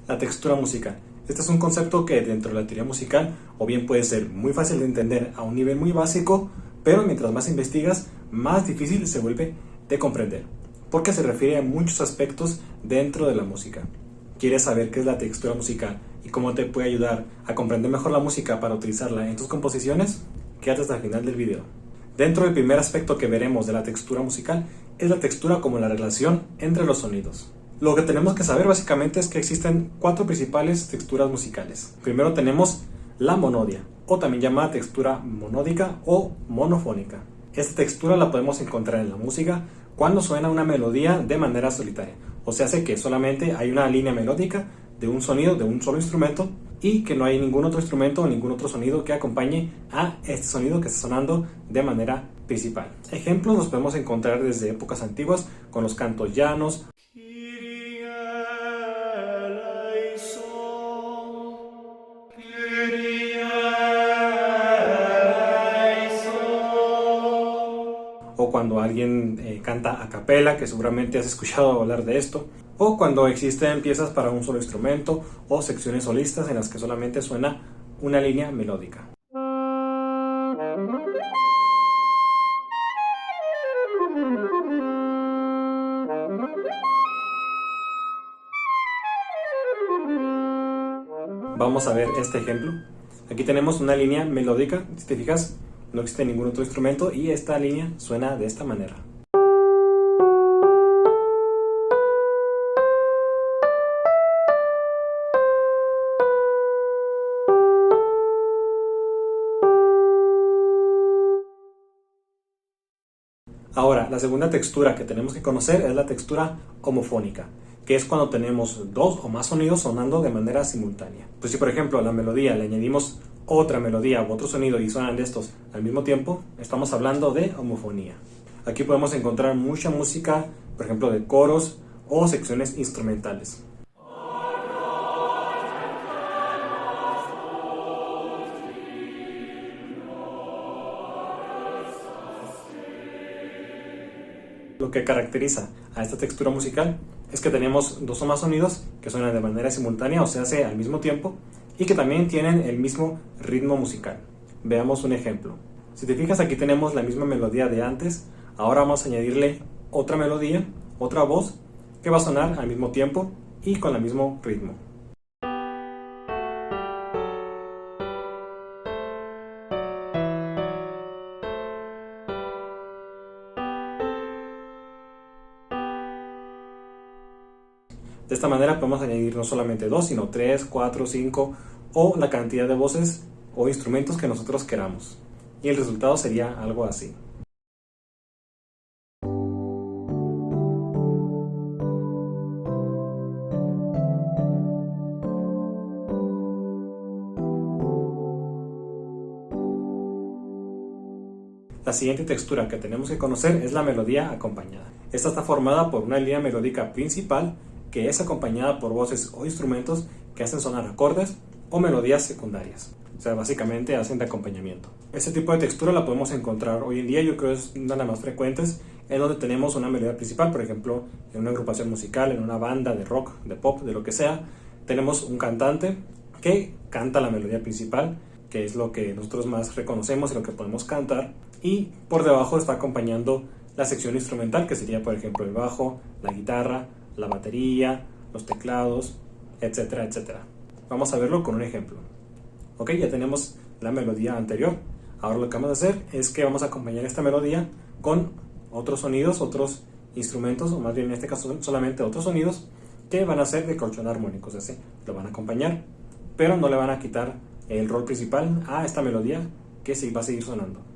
La textura musical. Este es un concepto que dentro de la teoría musical o bien puede ser muy fácil de entender a un nivel muy básico, pero mientras más investigas, más difícil se vuelve de comprender, porque se refiere a muchos aspectos dentro de la música. ¿Quieres saber qué es la textura musical y cómo te puede ayudar a comprender mejor la música para utilizarla en tus composiciones? Quédate hasta el final del video. Dentro del primer aspecto que veremos de la textura musical es la textura como la relación entre los sonidos. Lo que tenemos que saber básicamente es que existen 4 principales texturas musicales. Primero tenemos la monodia, o también llamada textura monódica o monofónica. Esta textura la podemos encontrar en la música cuando suena una melodía de manera solitaria, o sea, hace que solamente hay una línea melódica de un sonido de un solo instrumento y que no hay ningún otro instrumento o ningún otro sonido que acompañe a este sonido que está sonando de manera principal. Ejemplos los podemos encontrar desde épocas antiguas con los cantos llanos, o cuando alguien canta a capela, que seguramente has escuchado hablar de esto, o cuando existen piezas para un solo instrumento o secciones solistas en las que solamente suena una línea melódica. Vamos a ver este ejemplo. Aquí tenemos una línea melódica, si te fijas, no existe ningún otro instrumento y esta línea suena de esta manera. Ahora, la segunda textura que tenemos que conocer es la textura homofónica, que es cuando tenemos 2 o más sonidos sonando de manera simultánea. Pues si por ejemplo a la melodía le añadimos otra melodía u otro sonido y suenan de estos al mismo tiempo, estamos hablando de homofonía. Aquí podemos encontrar mucha música, por ejemplo de coros o secciones instrumentales. Lo que caracteriza a esta textura musical es que tenemos 2 o más sonidos que suenan de manera simultánea, o sea, al mismo tiempo, y que también tienen el mismo ritmo musical. Veamos un ejemplo. Si te fijas, aquí tenemos la misma melodía de antes, ahora vamos a añadirle otra melodía, otra voz, que va a sonar al mismo tiempo y con el mismo ritmo. De esta manera podemos añadir no solamente 2, sino 3, 4, 5 o la cantidad de voces o instrumentos que nosotros queramos. Y el resultado sería algo así. La siguiente textura que tenemos que conocer es la melodía acompañada. Esta está formada por una línea melódica principal que es acompañada por voces o instrumentos que hacen sonar acordes o melodías secundarias. O sea, básicamente hacen de acompañamiento. Este tipo de textura la podemos encontrar hoy en día, yo creo que es una de las más frecuentes, en donde tenemos una melodía principal, por ejemplo, en una agrupación musical, en una banda de rock, de pop, de lo que sea, tenemos un cantante que canta la melodía principal, que es lo que nosotros más reconocemos y lo que podemos cantar, y por debajo está acompañando la sección instrumental, que sería, por ejemplo, el bajo, la guitarra, la batería, los teclados, etcétera, etcétera. Vamos a verlo con un ejemplo. Ok, ya tenemos la melodía anterior. Ahora lo que vamos a hacer es que vamos a acompañar esta melodía con otros sonidos, otros instrumentos, o más bien en este caso solamente otros sonidos que van a ser de colchón armónico, es decir, lo van a acompañar, pero no le van a quitar el rol principal a esta melodía que sí va a seguir sonando.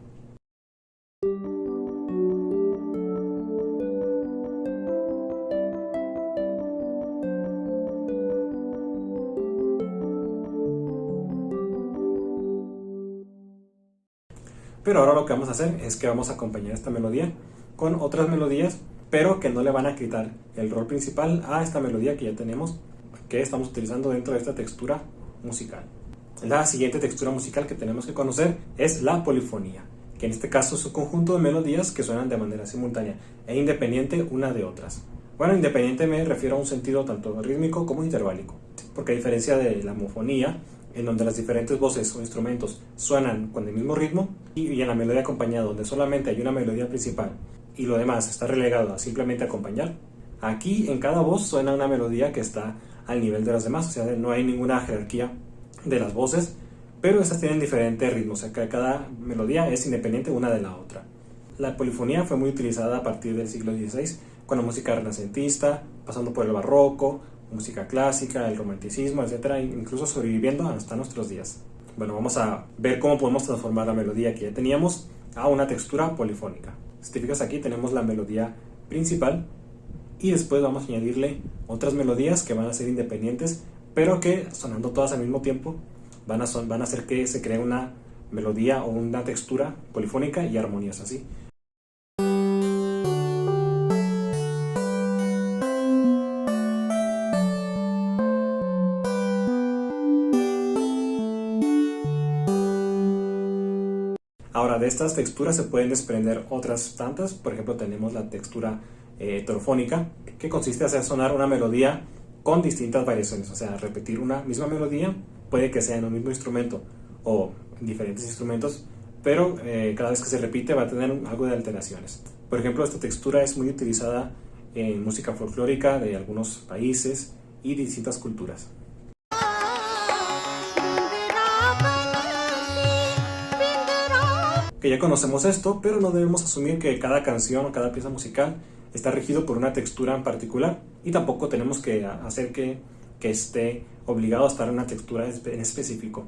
Pero ahora lo que vamos a hacer es que vamos a acompañar esta melodía con otras melodías, pero que no le van a quitar el rol principal a esta melodía que ya tenemos, que estamos utilizando dentro de esta textura musical. La siguiente textura musical que tenemos que conocer es la polifonía, que en este caso es un conjunto de melodías que suenan de manera simultánea e independiente una de otras. Bueno, independiente me refiero a un sentido tanto rítmico como interválico. porque a diferencia de la homofonía, en donde las diferentes voces o instrumentos suenan con el mismo ritmo, y en la melodía acompañada, donde solamente hay una melodía principal y lo demás está relegado a simplemente acompañar, aquí en cada voz suena una melodía que está al nivel de las demás, o sea, no hay ninguna jerarquía de las voces, pero estas tienen diferentes ritmos, o sea, que cada melodía es independiente una de la otra. La polifonía fue muy utilizada a partir del siglo XVI, con la música renacentista, pasando por el barroco, música clásica, el romanticismo, etcétera, incluso sobreviviendo hasta nuestros días. Bueno, vamos a ver cómo podemos transformar la melodía que ya teníamos a una textura polifónica. Si te fijas aquí tenemos la melodía principal y después vamos a añadirle otras melodías que van a ser independientes, pero que sonando todas al mismo tiempo van a hacer que se cree una melodía o una textura polifónica y armoniosa, ¿sí? Ahora, de estas texturas se pueden desprender otras tantas. Por ejemplo, tenemos la textura heterofónica, que consiste en hacer sonar una melodía con distintas variaciones. O sea, repetir una misma melodía, puede que sea en un mismo instrumento o en diferentes instrumentos, pero cada vez que se repite va a tener algo de alteraciones. Por ejemplo, esta textura es muy utilizada en música folclórica de algunos países y distintas culturas. Que ya conocemos esto, pero no debemos asumir que cada canción o cada pieza musical está regido por una textura en particular, y tampoco tenemos que hacer que esté obligado a estar en una textura en específico.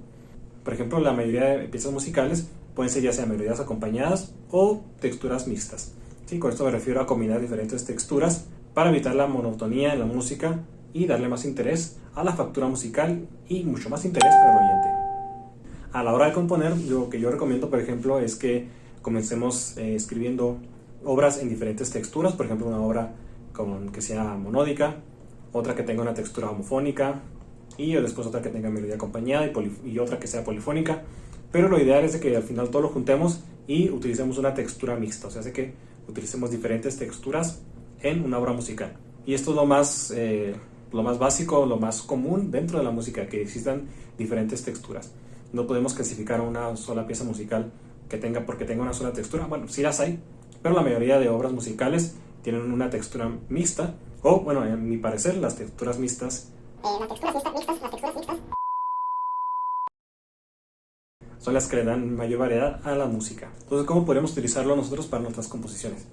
Por ejemplo, la mayoría de piezas musicales pueden ser ya sea melodías acompañadas o texturas mixtas. ¿Sí? Con esto me refiero a combinar diferentes texturas para evitar la monotonía en la música y darle más interés a la factura musical y mucho más interés para el oyente. A la hora de componer, lo que yo recomiendo, por ejemplo, es que comencemos escribiendo obras en diferentes texturas. Por ejemplo, una obra que sea monódica, otra que tenga una textura homofónica, y después otra que tenga melodía acompañada y otra que sea polifónica. Pero lo ideal es de que al final todo lo juntemos y utilicemos una textura mixta, o sea, que utilicemos diferentes texturas en una obra musical. Y esto es lo más básico, lo más común dentro de la música, que existan diferentes texturas. No podemos clasificar una sola pieza musical porque tenga una sola textura. Bueno, sí las hay, pero la mayoría de obras musicales tienen una textura mixta, o bueno, en mi parecer, las texturas mixtas son las que le dan mayor variedad a la música. Entonces, ¿cómo podríamos utilizarlo nosotros para nuestras composiciones?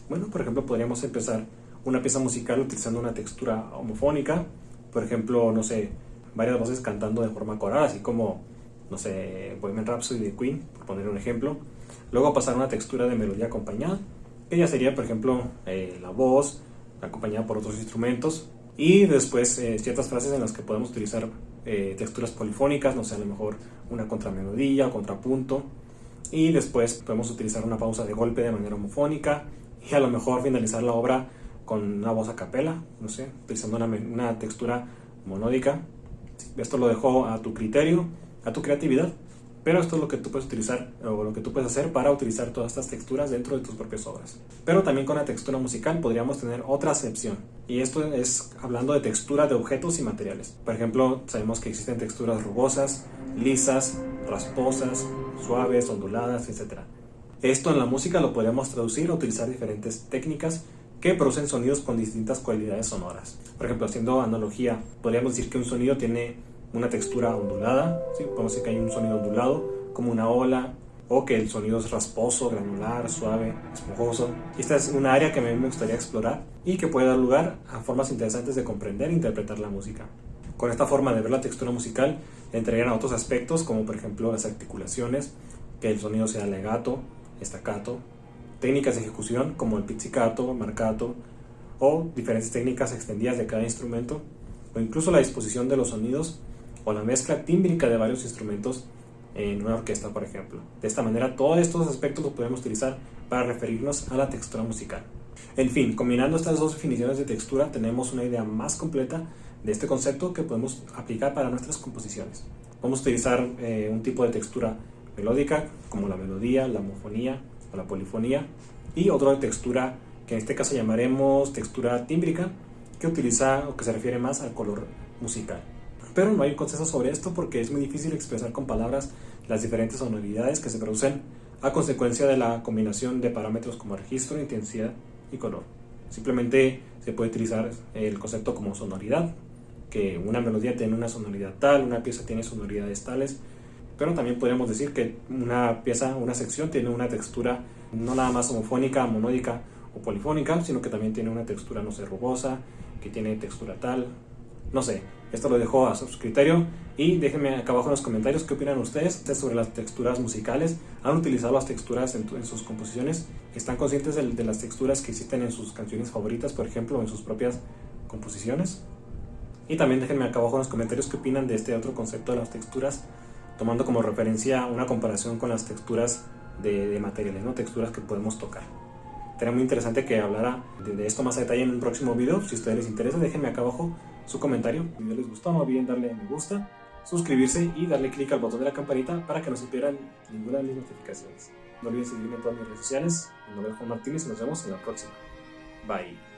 Bueno, por ejemplo, podríamos empezar una pieza musical utilizando una textura homofónica, por ejemplo, no sé, varias voces cantando de forma coral, así como, no sé, Bohemian Rhapsody de Queen, por poner un ejemplo. Luego pasar a una textura de melodía acompañada, que ya sería, por ejemplo, la voz acompañada por otros instrumentos. Y después ciertas frases en las que podemos utilizar texturas polifónicas, no sé, a lo mejor una contramelodía, contrapunto. Y después podemos utilizar una pausa de golpe de manera homofónica. Y a lo mejor finalizar la obra con una voz a capela, no sé, utilizando una textura monódica. Esto lo dejo a tu criterio, a tu creatividad, pero esto es lo que tú puedes utilizar o lo que tú puedes hacer para utilizar todas estas texturas dentro de tus propias obras. Pero también con la textura musical podríamos tener otra acepción, y esto es hablando de textura de objetos y materiales. Por ejemplo, sabemos que existen texturas rugosas, lisas, rasposas, suaves, onduladas, etc. Esto en la música lo podemos traducir o utilizar diferentes técnicas que producen sonidos con distintas cualidades sonoras. Por ejemplo, haciendo analogía, podríamos decir que un sonido tiene una textura ondulada, ¿sí? Podemos decir que hay un sonido ondulado, como una ola, o que el sonido es rasposo, granular, suave, esponjoso. Esta es una área que a mí me gustaría explorar y que puede dar lugar a formas interesantes de comprender e interpretar la música. Con esta forma de ver la textura musical, entrarían a otros aspectos, como por ejemplo las articulaciones, que el sonido sea legato, staccato, técnicas de ejecución como el pizzicato, marcato, o diferentes técnicas extendidas de cada instrumento, o incluso la disposición de los sonidos o la mezcla tímbrica de varios instrumentos en una orquesta, por ejemplo. De esta manera, todos estos aspectos los podemos utilizar para referirnos a la textura musical. En fin, combinando estas dos definiciones de textura, tenemos una idea más completa de este concepto que podemos aplicar para nuestras composiciones. Podemos utilizar un tipo de textura melódica, como la melodía, la homofonía o la polifonía, y otra de textura que en este caso llamaremos textura tímbrica, que utiliza o que se refiere más al color musical. Pero no hay consenso sobre esto porque es muy difícil expresar con palabras las diferentes sonoridades que se producen a consecuencia de la combinación de parámetros como registro, intensidad y color. Simplemente se puede utilizar el concepto como sonoridad, que una melodía tiene una sonoridad tal, una pieza tiene sonoridades tales, pero también podríamos decir que una pieza, una sección tiene una textura no nada más homofónica, monódica o polifónica, sino que también tiene una textura, no sé, rugosa, que tiene textura tal, no sé. Esto lo dejo a su criterio y déjenme acá abajo en los comentarios qué opinan ustedes sobre las texturas musicales. ¿Han utilizado las texturas en sus composiciones? ¿Están conscientes de las texturas que existen en sus canciones favoritas, por ejemplo, o en sus propias composiciones? Y también déjenme acá abajo en los comentarios qué opinan de este otro concepto de las texturas, tomando como referencia una comparación con las texturas de materiales, ¿no? Texturas que podemos tocar. Sería muy interesante que hablara de esto más a detalle en un próximo video. Si a ustedes les interesa, déjenme acá abajo su comentario. Si el video les gustó, no olviden darle me gusta, suscribirse y darle clic al botón de la campanita para que no se pierdan ninguna de mis notificaciones. No olviden seguirme en todas mis redes sociales. Mi nombre es Juan Martínez y nos vemos en la próxima. Bye.